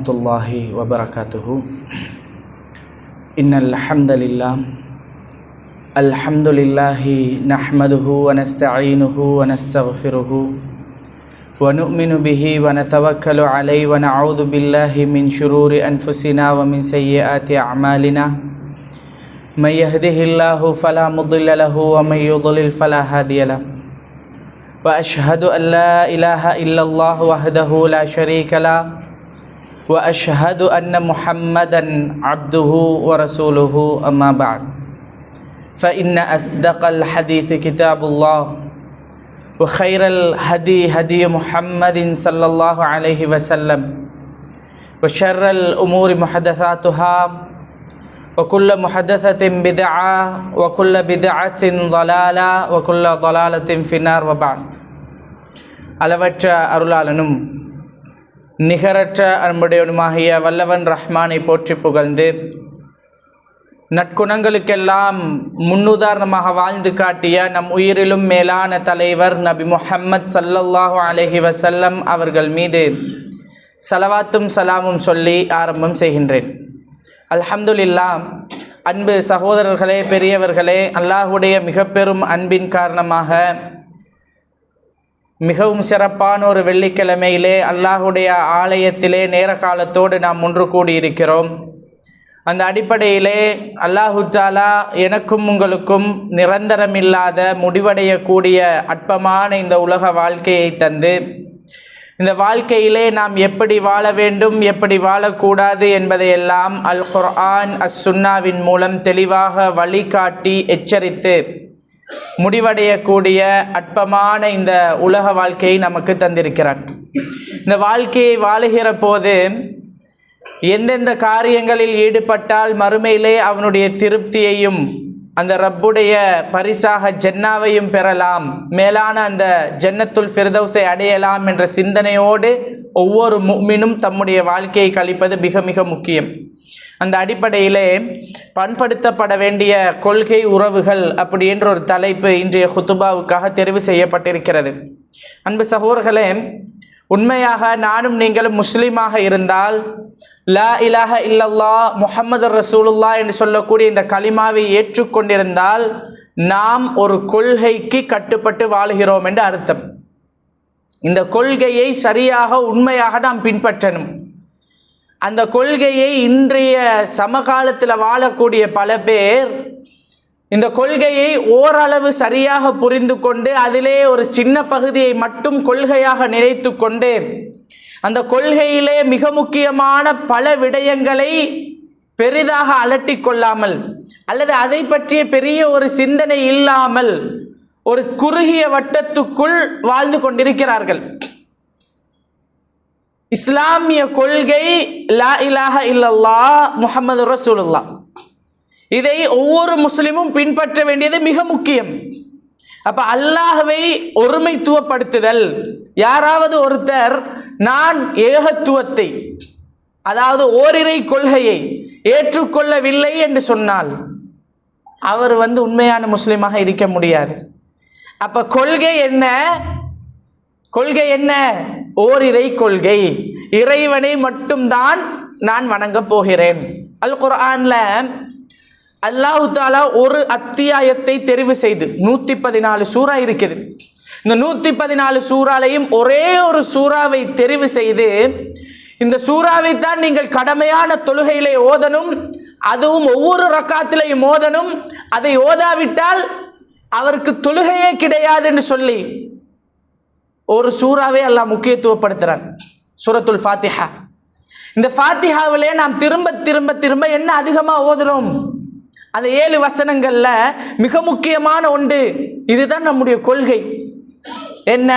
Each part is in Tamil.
வரஹ்மத்துல்லாஹி வபரகாத்துஹு. இன்னல் அல்ஹம்துலில்லாஹி நஹ்மதுஹு வ நஸ்தஈனுஹு வ நஸ்தக்ஃபிருஹு வ நு'மினு பிஹி வ நதவக்கலு அலைஹி வ நஊது பில்லாஹி மின் ஷுரூரி அன்ஃபுஸினா வ மின் ஸய்யிஆத்தி அஅமாலினா. மை யஹ்திஹில்லாஹு ஃபலா முضில்ல லஹு வ மை யுضலில் ஃபலா ஹாதிய லஹு. وأشهد أن لا إله إلا الله وحده لا شريك له وأشهد أن محمدا عبده ورسوله أما بعد فإن أصدق الحديث كتاب الله وخير الهدي هدي محمد صلى الله عليه وسلم وشر الأمور محدثاتها وكل محدثة بدعة وكل بدعة ضلالة وكل ضلالة في النار وبعد. அளவற்ற அருளாளனும் நிகரற்ற அன்புடையவனுமாகிய வல்லவன் ரஹ்மானை போற்றி புகழ்ந்து நற்குணங்களுக்கெல்லாம் முன்னுதாரணமாக வாழ்ந்து காட்டிய நம் உயிரிலும் மேலான தலைவர் நபி முஹம்மது ஸல்லல்லாஹு அலைஹி வஸல்லம் அவர்கள் மீது ஸலவாத்தும் சலாமும் சொல்லி ஆரம்பம் செய்கின்றேன். அல்ஹம்துலில்லாஹ். அன்பு சகோதரர்களே, பெரியவர்களே, அல்லாஹுடைய மிக பெரும் அன்பின் காரணமாக மிகவும் சிறப்பான ஒரு வெள்ளிக்கிழமையிலே அல்லாஹுடைய ஆலயத்திலே நேர காலத்தோடு நாம் ஒன்று கூடியிருக்கிறோம். அந்த அடிப்படையிலே அல்லாஹு தஆலா எனக்கும் உங்களுக்கும் நிரந்தரமில்லாத முடிவடையக்கூடிய அற்பமான இந்த உலக வாழ்க்கையை தந்து இந்த வாழ்க்கையிலே நாம் எப்படி வாழ வேண்டும், எப்படி வாழக்கூடாது என்பதையெல்லாம் அல் குர்ஆன் சுன்னாவின் மூலம் தெளிவாக வழிகாட்டி எச்சரித்து முடிவடையக்கூடிய அற்பமான இந்த உலக வாழ்க்கையை நமக்கு தந்திருக்கிறார். இந்த வாழ்க்கையை வாழுகிற போது எந்தெந்த காரியங்களில் ஈடுபட்டால் மறுமையிலே அவனுடைய திருப்தியையும் அந்த ரப்புடைய பரிசாக ஜன்னாவையும் பெறலாம், மேலான அந்த ஜன்னத்துல் ஃபிர்தௌஸை அடையலாம் என்ற சிந்தனையோடு ஒவ்வொரு முஃமினும் தம்முடைய வாழ்க்கையை கழிப்பது மிக மிக முக்கியம். அந்த அடிப்படையிலே பண்படுத்தப்பட வேண்டிய கொள்கை உறவுகள் அப்படி என்ற ஒரு தலைப்பு இன்றைய குத்துபாவுக்காக தெரிவு செய்யப்பட்டிருக்கிறது. அன்பு சகோதரர்களே, உண்மையாக நானும் நீங்களும் முஸ்லீமாக இருந்தால் லா இலாஹ இல்லல்லாஹ் முஹம்மது ரசூலுல்லாஹ் என்று சொல்லக்கூடிய இந்த கலிமாவை ஏற்றுக்கொண்டிருந்தால் நாம் ஒரு கொள்கைக்கு கட்டுப்பட்டு வாழுகிறோம் என்று அர்த்தம். இந்த கொள்கையை சரியாக உண்மையாக நாம் பின்பற்றணும். அந்த கொள்கையை இன்றைய சமகாலத்தில் வாழக்கூடிய பல பேர் இந்த கொள்கையை ஓரளவு சரியாக புரிந்து கொண்டு அதிலே ஒரு சின்ன பகுதியை மட்டும் கொள்கையாக நினைத்து கொண்டு அந்த கொள்கையிலே மிக முக்கியமான பல விடயங்களை பெரிதாக அலட்டி கொள்ளாமல் அல்லது அதை பற்றிய பெரிய ஒரு சிந்தனை இல்லாமல் ஒரு குறுகிய வட்டத்துக்குள் வாழ்ந்து கொண்டிருக்கிறார்கள். இஸ்லாமிய கொள்கை லா இலாஹ இல்லல்லாஹ் முஹம்மது ரசூலுல்லாஹ், இதை ஒவ்வொரு முஸ்லிமும் பின்பற்ற வேண்டியது மிக முக்கியம். அப்ப அல்லாஹ்வை ஒருமைத்துவப்படுத்துதல். யாராவது ஒருத்தர் நான் ஏகத்துவத்தை, அதாவது ஓரிரை கொள்கையை ஏற்றுக்கொள்ளவில்லை என்று சொன்னால் அவர் உண்மையான முஸ்லிமாக இருக்க முடியாது. அப்ப கொள்கை என்ன? கொள்கை என்ன? ஓரிரை கொள்கை. இறைவனை மட்டும்தான் நான் வணங்க போகிறேன். அல் குர்ஆன்ல அல்லாஹு தஆலா ஒரு அத்தியாயத்தை தெரிவு செய்து 114 சூரா இருக்குது. இந்த 114 சூறாலையும் ஒரே ஒரு சூறாவை தெரிவு செய்து இந்த சூறாவை தான் நீங்கள் கடமையான தொழுகையிலே ஓதணும், அதுவும் ஒவ்வொரு ரக்காத்திலையும் ஓதணும், அதை ஓதாவிட்டால் அவருக்கு தொழுகையே கிடையாது என்று சொல்லி ஒரு சூறாவை அல்லாஹ் முக்கியத்துவப்படுத்துறான். சூரத்துல் ஃபாத்திஹா. இந்த ஃபாத்திஹாவிலே நாம் திரும்ப திரும்ப திரும்ப என்ன அதிகமாக ஓதுறோம்? அந்த 7 வசனங்கள்ல மிக முக்கியமான ஒன்று, இதுதான் நம்முடைய கொள்கை. என்ன?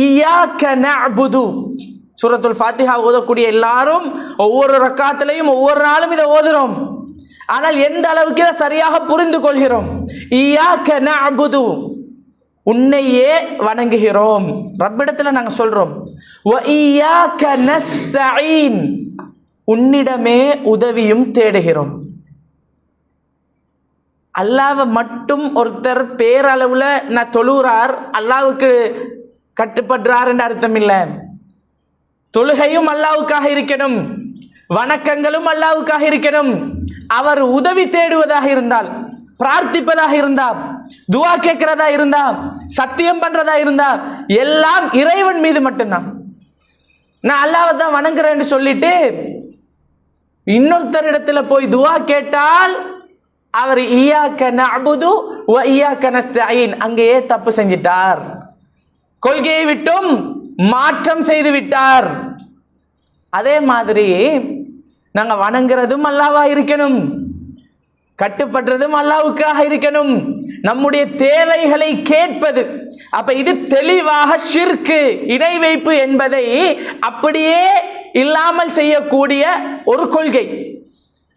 இய்யாக நஅ்புது. சூரத்துல் ஃபாத்திஹா ஓதக்கூடிய எல்லாரும் ஒவ்வொரு ரக்காத்திலையும் ஒவ்வொரு நாளும் இதை ஓதுறோம். ஆனால் எந்த அளவுக்கு இதை சரியாக புரிந்து கொள்கிறோம்? இய்யாக நஅ்புது, உன்னையே வணங்குகிறோம். ரப்பிடத்துல நாங்க சொல்றோம் வ இய்யாக நஸ்தஈன், உன்னிடமே உதவியும் தேடுகிறோம். அல்லாவை மட்டும் ஒருத்தர் பேரளவில் நான் தொழுகிறார், அல்லாவுக்கு கட்டுப்படுறாருன்னு அர்த்தம் இல்லை. தொழுகையும் அல்லாஹ்வுக்காக இருக்கணும், வணக்கங்களும் அல்லாஹ்வுக்காக இருக்கணும். அவர் உதவி தேடுவதாக இருந்தால், பிரார்த்திப்பதாக இருந்தால், துஆ கேட்கிறதா இருந்தா, சத்தியம் பண்றதா இருந்தா, எல்லாம் இறைவன் மீது மட்டும்தான். நான் அல்லாஹ்வை தான் வணங்குறேன்னு சொல்லிட்டு இன்னொருத்தரிடத்துல போய் துஆ கேட்டால் அவர் இய்யாக நஅபுது வ இய்யாக நஸ்தஈன் அங்கேயே தப்பு செஞ்சிட்டார், கொள்கையை விட்டும் மாற்றம் செய்து விட்டார். அதே மாதிரி நாங்க வணங்குறதும் அல்லாஹ்வா இருக்கணும், கட்டுப்படுறதும் அல்லாஹ்வுக்காக இருக்கணும், நம்முடைய தேவைகளை கேட்பது. அப்ப இது தெளிவாக ஷிர்க், இணை வைப்பு என்பதை அப்படியே இல்லாமல் செய்யக்கூடிய ஒரு கொள்கை.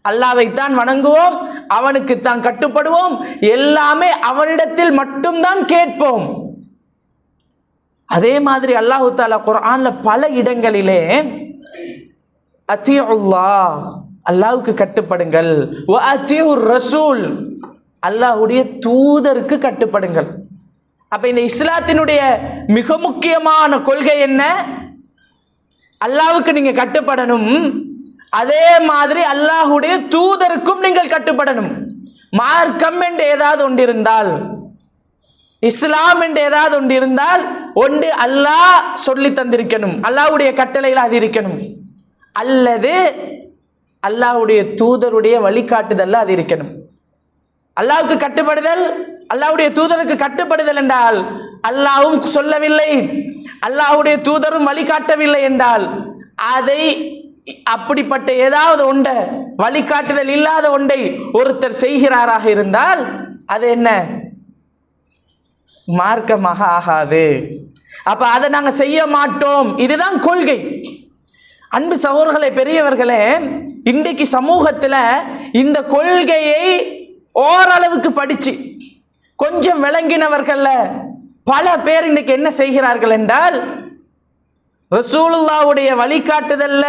அல்லாஹ்வைத்தான் வணங்குவோம், அவனுக்குத்தான் கட்டுப்படுவோம், எல்லாமே அவனிடத்தில் மட்டும்தான் கேட்போம். அதே மாதிரி அல்லாஹ் தஆலா குர்ஆன்ல பல இடங்களிலே அத்தியுல்லாஹ், அல்லாஹ்வுக்கு கட்டுப்படுங்கள், வ அத்தியுர் ரசூல், அல்லாஹ்வுடைய தூதருக்கு கட்டுப்படுங்கள். அப்ப இந்த இஸ்லாத்தினுடைய மிக முக்கியமான கொள்கை என்ன? அல்லாஹ்வுக்கு நீங்க கட்டுப்படணும், அதே மாதிரி அல்லாஹ்வுடைய தூதருக்கும் நீங்கள் கட்டுப்படணும். மார்க்கம் என்று ஏதாவது ஒன்று இருந்தால், இஸ்லாம் என்று ஏதாவது ஒன்று இருந்தால், ஒன்று அல்லாஹ் சொல்லி தந்திருக்கணும், அல்லாஹ்வுடைய கட்டளையில் அது இருக்கணும், அல்லது அல்லாஹ்வுடைய தூதருடைய வழிகாட்டுதல்ல அது இருக்கணும். அல்லாஹ்வுக்கு கட்டுப்படுதல், அல்லாஹ்வுடைய தூதருக்கு கட்டுப்படுதல் என்றால் அல்லாஹ்வும் சொல்லவில்லை, அல்லாஹ்வுடைய தூதரும் வழிகாட்டவில்லை என்றால் அதை அப்படிப்பட்ட ஏதாவது ஒன்றை, வழிகாட்டுதல் இல்லாத ஒன்றை ஒருத்தர் செய்கிறாராக இருந்தால் அது என்ன? மார்க்கமாக ஆகாது. அப்ப அதை நாங்க செய்ய மாட்டோம், இதுதான் கொள்கை. அன்பு சகோதரர்களே, பெரியவர்களே, இன்றைக்கு சமூகத்துல இந்த கொள்கையை ஓரளவுக்கு படிச்சு கொஞ்சம் விளங்கினவர்கள பல பேர் இன்னைக்கு என்ன செய்கிறார்கள் என்றால், ரசூலுல்லாஹ்வுடைய வழிகாட்டுதல்ல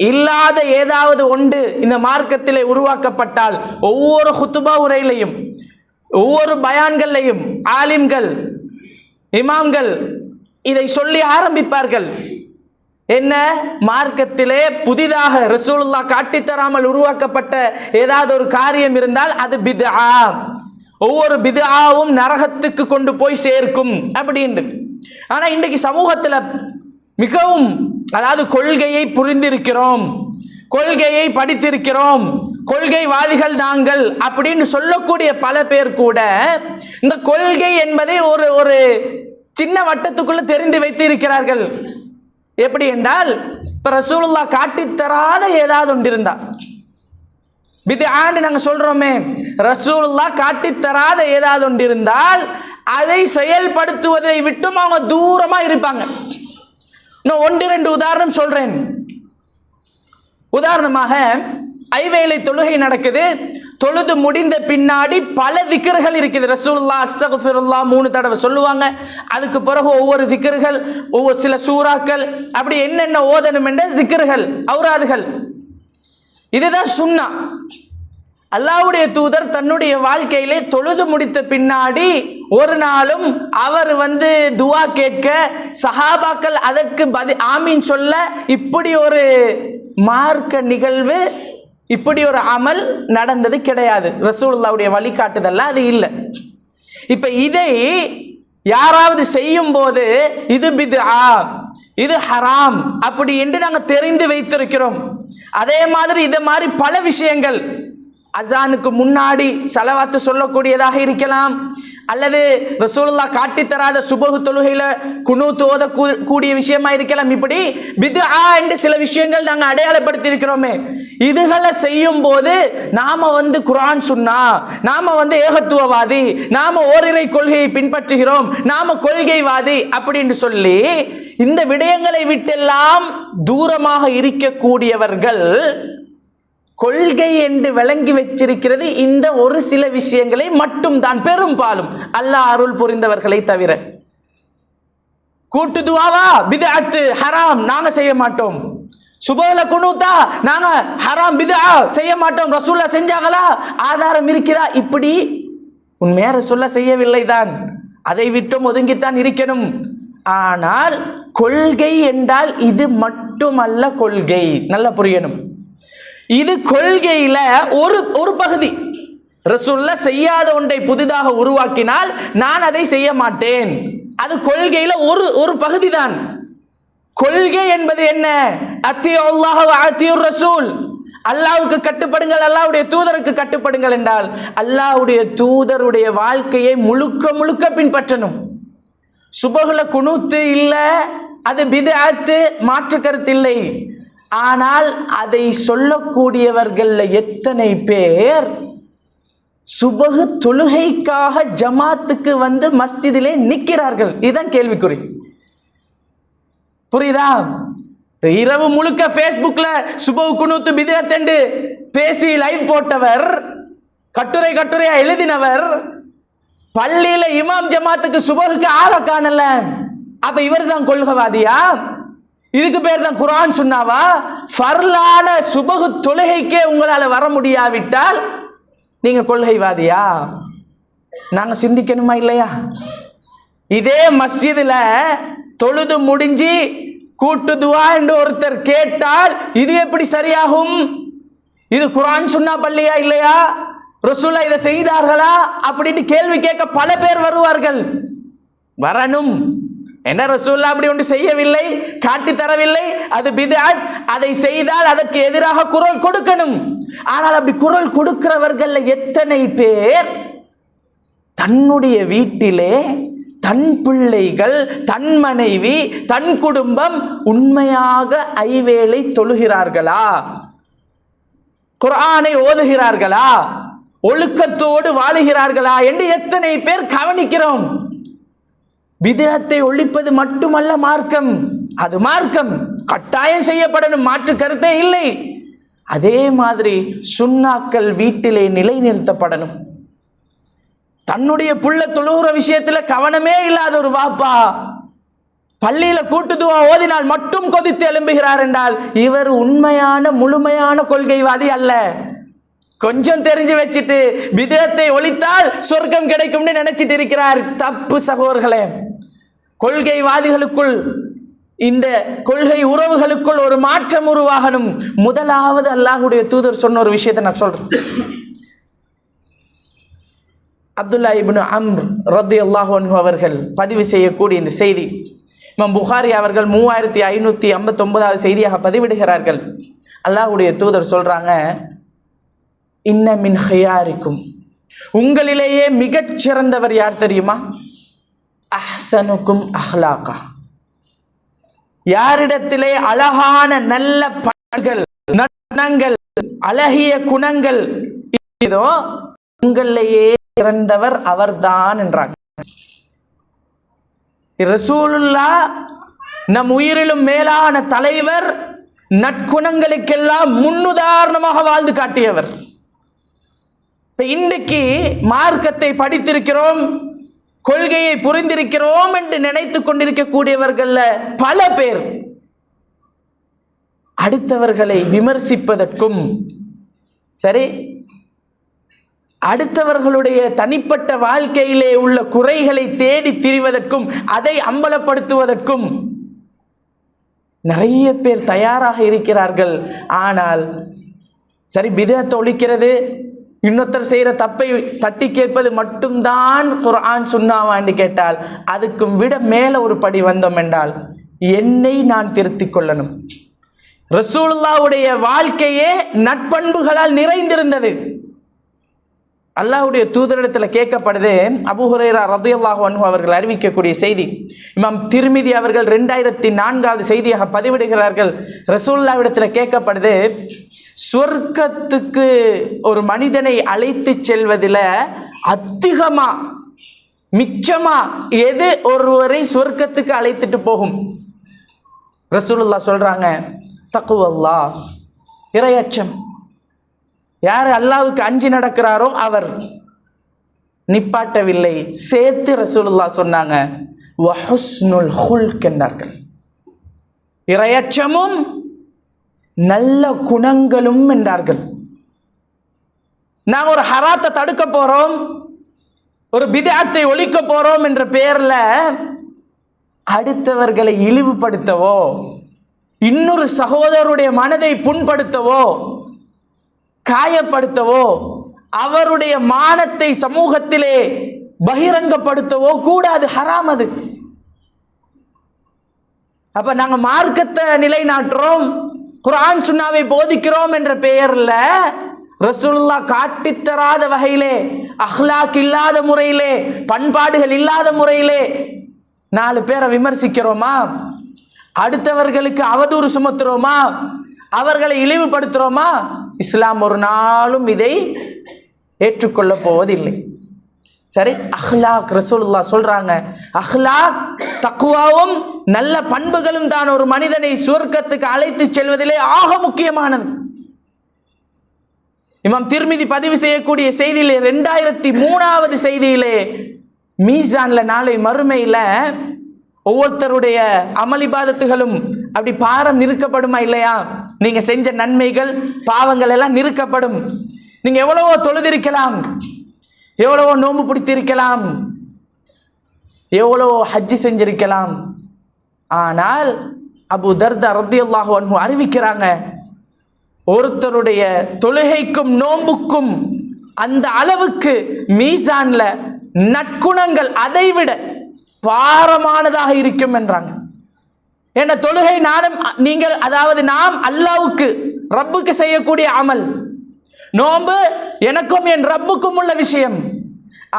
இல்லாத ஏதாவது ஒன்று இந்த மார்க்கத்திலே உருவாக்கப்பட்டால் ஒவ்வொரு குத்துபா உரையிலையும், ஒவ்வொரு பயான்கள்லையும் ஆலிம்கள், இமாம்கள் இதை சொல்லி ஆரம்பிப்பார்கள். என்ன? மார்க்கத்திலே புதிதாக ரசூலுல்லாஹ் காட்டித்தராமல் உருவாக்கப்பட்ட ஏதாவது ஒரு காரியம் இருந்தால் அது பித்ஆ, ஒவ்வொரு பித்ஆவும் நரகத்துக்கு கொண்டு போய் சேர்க்கும் அப்படின்னு. ஆனா இன்றைக்கு சமூகத்தில் மிகவும், அதாவது கொள்கையை புரிந்திருக்கிறோம், கொள்கையை படித்திருக்கிறோம், கொள்கைவாதிகள் நாங்கள் அப்படின்னு சொல்லக்கூடிய பல பேர் கூட இந்த கொள்கை என்பதை ஒரு ஒரு சின்ன வட்டத்துக்குள்ள தெரிந்து வைத்து இருக்கிறார்கள். எப்படி என்றால், இப்ப ரசூலுல்லாஹ் காட்டித்தராத ஏதாவது ஒன்று இருந்தா, பித்ஆன்னு நாங்க சொல்றோமே, ரசூலுல்லாஹ் காட்டித்தராத ஏதாவது ஒன்று இருந்தால் அதை செயல்படுத்துவதை விட்டும் அவங்க தூரமா இருப்பாங்க. நான் ஒன்று ரெண்டு உதாரணம் சொல்றேன். உதாரணமாக, ஐவேளை தொழுகை நடக்குது, தொழுது முடிந்த பின்னாடி பல திக்ர்கள் இருக்குது. ரசூலுல்லாஹ் அஸ்தக்ஃபிருல்லாஹ் 3 தடவை சொல்லுவாங்க. அதுக்கு பிறகு ஒவ்வொரு திக்ர்கள், ஒவ்வொரு சில சூறாக்கள், அப்படி என்னென்ன ஓதணும் என்ற திக்ர்கள், ஔராதுகள். இதுதான் சுன்னா. அல்லாஹ்வுடைய தூதர் தன்னுடைய வாழ்க்கையிலே தொழுது முடித்த பின்னாடி ஒரு நாளும் அவர் துஆ கேட்க, சஹாபாக்கள் அதற்கு ஆமீன் சொல்ல, இப்படி ஒரு மார்க்க நிகழ்வு, இப்படி ஒரு அமல் நடந்தது கிடையாது. ரசூலுல்லாஹ்வுடைய வழிகாட்டுதல்ல அது இல்லை. இப்ப இதை யாராவது செய்யும் போது இது பித்ஆ, இது ஹராம் அப்படி என்று நாங்கள் தெரிந்து வைத்திருக்கிறோம். அதே மாதிரி இதை மாதிரி பல விஷயங்கள், அசானுக்கு முன்னாடி ஸலவாத்து சொல்லக்கூடியதாக இருக்கலாம், அல்லது ரசூலுல்லாஹ் காட்டித்தராத சுபஹு தொழுகையில குனூத் ஓதக்கூடிய விஷயமா இருக்கலாம். இப்படி பித்ஆ என்று சில விஷயங்கள் நாங்கள் அடையாளப்படுத்தி இருக்கிறோமே, இதுகளை செய்யும் போது நாம குர்ஆன் சுன்னா, நாம ஏகத்துவவாதி, நாம ஓரிரை கொள்கையை பின்பற்றுகிறோம், நாம கொள்கைவாதி அப்படின்னு சொல்லி இந்த விடயங்களை விட்டெல்லாம் தூரமாக இருக்கக்கூடியவர்கள் கொள்கை என்று விளங்கி வச்சிருக்கிறது இந்த ஒரு சில விஷயங்களை மட்டும் தான், பெரும்பாலும் அல்லாஹ் அருள் புரிந்தவர்களை தவிர. கூட்டு துஆவா பித்அத் ஹராம், நாங்க செய்ய மாட்டோம். சுபஹ்ல குனூத்தா, நாங்க ஹராம் பித்ஆ செய்ய மாட்டோம். ரசூலுல்லாஹ் செஞ்சாங்களா, ஆதாரம் இருக்கிறா, இப்படி உண்மையா ரசூலுல்லாஹ் செய்யவில்லை தான், அதை விட்டும் ஒதுங்கித்தான் இருக்கணும். ஆனால் கொள்கை என்றால் இது மட்டும் மட்டுமல்ல கொள்கை. நல்லா புரியணும், இது கொள்கையில ஒரு பகுதி. ரசூலுல்லாஹ் செய்யாத ஒன்றை புதிதாக உருவாக்கினால் நான் அதை செய்ய மாட்டேன், அது கொள்கையில ஒரு பகுதி தான். கொள்கை என்பது என்ன? அத்தியுல்லாஹ் வ அத்தியுர் ரசூல், அல்லாஹ்வுக்கு கட்டுப்படுங்கள், அல்லாஹ்வுடைய தூதருக்கு கட்டுப்படுங்கள் என்றால் அல்லாஹ்வுடைய தூதருடைய வாழ்க்கையை முழுக்க முழுக்க பின்பற்றணும். சுபகுல குனூத்து இல்லை, அது பித்அத்து, மாற்று கருத்து இல்லை. ஆனால் அதை சொல்லக்கூடியவர்கள் எத்தனை பேர் சுபகு தொழுகைக்காக ஜமாத்துக்கு வந்து மஸ்ஜிதிலே நிற்கிறார்கள்? இதுதான் கேள்விக்குறி. புரியுதா? இரவு முழுக்க ஃபேஸ்புக்ல சுபகு குனூத்து பித்அத் என்று பேசி லைவ் போட்டவர், கட்டுரையா எழுதினவர், பள்ளியில இமாம் ஜமாத்துக்கு சுபகுக்கு ஆளை காணல. அப்ப இவர் தான் கொள்கைவாதியா? இதுக்கு பேர் தான் குர்ஆன் சுன்னாவா? ஃபர்லான சுபகு தொழுகைக்கே உங்களால வர முடியாவிட்டால் நீங்க கொள்கைவாதியா? நாங்க சிந்திக்கணுமா இல்லையா? இதே மஸ்ஜிதுல தொழுது முடிஞ்சு கூட்டு துவா என்று ஒருத்தர் கேட்டால் இது எப்படி சரியாகும்? இது குர்ஆன் சுன்னா பள்ளியா இல்லையா? ரசூலுல்லாஹ் இதை செய்தார்களா அப்படின்னு கேள்வி கேட்க பல பேர் வருவார்கள். வரணும். என்ன, ரசூலுல்லாஹ் அப்படி ஒன்று செய்யவில்லை, காட்டி தரவில்லை, அது பித்அத், அதை செய்தால் அதற்கு எதிராக குரல் கொடுக்கணும். ஆனால் அப்படி குரல் கொடுக்கிறவர்கள் எத்தனை பேர் தன்னுடைய வீட்டிலே தன் பிள்ளைகள், தன் மனைவி, தன் குடும்பம் உண்மையாக ஐவேளை தொழுகிறார்களா? குர்ஆனை ஓதுகிறார்களா? ஒழுக்கத்தோடு வாழுகிறார்களா என்று எத்தனை பேர் கவனிக்கிறோம்? பித்அத்தை ஒழிப்பது மட்டுமல்ல மார்க்கம், அது மார்க்கம், கட்டாயம் செய்யப்படணும், மாற்று கருத்தே இல்லை. அதே மாதிரி சுன்னாக்கள் வீட்டிலே நிலைநிறுத்தப்படணும். தன்னுடைய புள்ள தொழுகிற விஷயத்துல கவனமே இல்லாத ஒரு வாப்பா பள்ளியில கூட்டுதுவா ஓதினால் மட்டும் கொதித்து எழும்புகிறார் என்றால் இவர் உண்மையான முழுமையான கொள்கைவாதி அல்ல. கொஞ்சம் தெரிஞ்சு வச்சுட்டு பித்அத்தை ஒழித்தால் சொர்க்கம் கிடைக்கும்னு நினைச்சிட்டு இருக்கிறார். தப்பு சகோதரர்களே. கொள்கைவாதிகளுக்குள், இந்த கொள்கை உறவுகளுக்குள் ஒரு மாற்றம் உருவாகணும். முதலாவது அல்லாஹ்வுடைய தூதர் சொன்ன ஒரு விஷயத்தை நான் சொல்றேன். அப்துல்லா இப்னு அம்ர் ரலியல்லாஹு அன்ஹு அவர்கள் பதிவு செய்யக்கூடிய இந்த செய்தி இமாம் புகாரி அவர்கள் 3559வது செய்தியாக பதிவிடுகிறார்கள். அல்லாஹ்வுடைய தூதர் சொல்றாங்க, இன்ன மின் ஹியாரிக்கும், உங்களிலேயே மிகச் சிறந்தவர் யார் தெரியுமா? அஹ்சனுக்கும் அஹ்லாகா, யாரிடத்திலே அழகான நல்ல பண்புகள், நற்குணங்கள், அழகிய குணங்கள் இதோ உங்களிலேயே சிறந்தவர் அவர்தான் என்றார். ரசூலுல்லாஹ் நம் உயிரிலும் மேலான தலைவர், நற்குணங்களுக்கெல்லாம் முன்னுதாரணமாக வாழ்ந்து காட்டியவர். இன்றைக்கு மார்க்கத்தை படித்திருக்கிறோம், கொள்கையை புரிந்திருக்கிறோம் என்று நினைத்துக் கொண்டிருக்கக்கூடியவர்கள பல பேர் அடுத்தவர்களை விமர்சிப்பதற்கும் சரி, அடுத்தவர்களுடைய தனிப்பட்ட வாழ்க்கையிலே உள்ள குறைகளை தேடி திரிவதற்கும் அதை அம்பலப்படுத்துவதற்கும் நிறைய பேர் தயாராக இருக்கிறார்கள். ஆனால் சரி, பித்அத்தை ஒழிக்கிறது, இன்னொருத்தர் செய்கிற தப்பை தட்டி கேட்பது மட்டும்தான் குர்ஆன் சுன்னாவான்னு கேட்டால் அதுக்கும் விட மேலே ஒரு படி வந்தோம் என்றால் என்னை நான் திருத்திக் கொள்ளணும். ரசூலுல்லாஹ்வுடைய வாழ்க்கையே நட்பண்புகளால் நிறைந்திருந்தது. அல்லாஹ்வுடைய தூதரிடத்தில் கேட்கப்படுது. அபூ ஹுரைரா ரலியல்லாஹு அன்ஹு அவர்கள் அறிவிக்கக்கூடிய செய்தி, இமாம் திர்மிதி அவர்கள் 2004வது செய்தியாக பதிவிடுகிறார்கள். ரசூலுல்லாஹ்விடத்தில் கேட்கப்படுது, சொர்க்கத்துக்கு ஒரு மனிதனை அழைத்து செல்வதில் அதிகமா மிச்சமா எது ஒருவரை சொர்க்கத்துக்கு அழைத்துட்டு போகும்? ரசூலுல்லாஹ் சொல்றாங்க, தக்வல்லாஹ், இறையச்சம். யார் அல்லாஹ்வுக்கு அஞ்சி நடக்கிறாரோ அவர். நிப்பாட்டவில்லை, சேர்த்து ரசூலுல்லாஹ் சொன்னாங்க, வஹுஸ்னுல் ஹுல்க் என்றார்கள். இறையச்சமும் நல்ல குணங்களும் என்றார்கள். நாங்கள் ஒரு ஹராத்தை தடுக்க போறோம், ஒரு பித்அத்தை ஒழிக்க போறோம் என்ற பெயர்ல அடுத்தவர்களை இழிவுபடுத்தவோ இன்னொரு சகோதரருடைய மனதை புண்படுத்தவோ காயப்படுத்தவோ அவருடைய மானத்தை சமூகத்திலே பகிரங்கப்படுத்தவோ கூடாது, ஹராம் அது. அப்ப நாங்க மார்க்கத்தை நிலைநாட்டுறோம், குர்ஆன் சுன்னாவை போதிக்கிறோம் என்ற பெயர்ல ரசூலுல்லாஹ் காட்டித்தராத வகையிலே, அஹ்லாக் இல்லாத முறையிலே, பண்பாடுகள் இல்லாத முறையிலே 4 பேரை விமர்சிக்கிறோமா, அடுத்தவர்களுக்கு அவதூறு சுமத்துறோமா, அவர்களை இழிவுபடுத்துறோமா? இஸ்லாம் ஒரு நாளும் இதை ஏற்றுக்கொள்ள போவதில்லை. சரி, அஹ்லாக் ரசூலுல்லாஹ் சொல்றாங்க, அஹ்லாக் தக்வாவும் நல்ல பண்புகளும் தான் ஒரு மனிதனை சுவர்க்கத்துக்கு அழைத்து செல்வதிலே ஆக முக்கியமானது. இமாம் திர்மிதி பதிவு செய்யக்கூடிய செய்தியிலே 2003வது செய்தியிலே, மீசான்ல நாளை மறுமையில ஒவ்வொருத்தருடைய அமளிபாதத்துகளும் அப்படி பாரம் நிறுக்கப்படுமா இல்லையா? நீங்க செஞ்ச நன்மைகள் பாவங்கள் எல்லாம் நிறுக்கப்படும். நீங்க எவ்வளவோ தொழுதிருக்கலாம், எவ்வளவோ நோன்பு பிடித்திருக்கலாம், எவ்வளவோ ஹஜ்ஜி செஞ்சிருக்கலாம். ஆனால் அபூ தர்தா ரலியல்லாஹு அன்ஹு அறிவிக்கிறாங்க, ஒருத்தருடைய தொழுகைக்கும் நோன்புக்கும் அந்த அளவுக்கு மீசான்ல நற்குணங்கள் அதைவிட பாரமானதாக இருக்கும் என்றாங்க. என்ன தொழுகை நானும் நீங்கள், அதாவது நாம் அல்லாஹ்வுக்கு ரப்புக்கு செய்யக்கூடிய அமல், நோன்பு எனக்கும் என் ரப்புக்கும் உள்ள விஷயம்.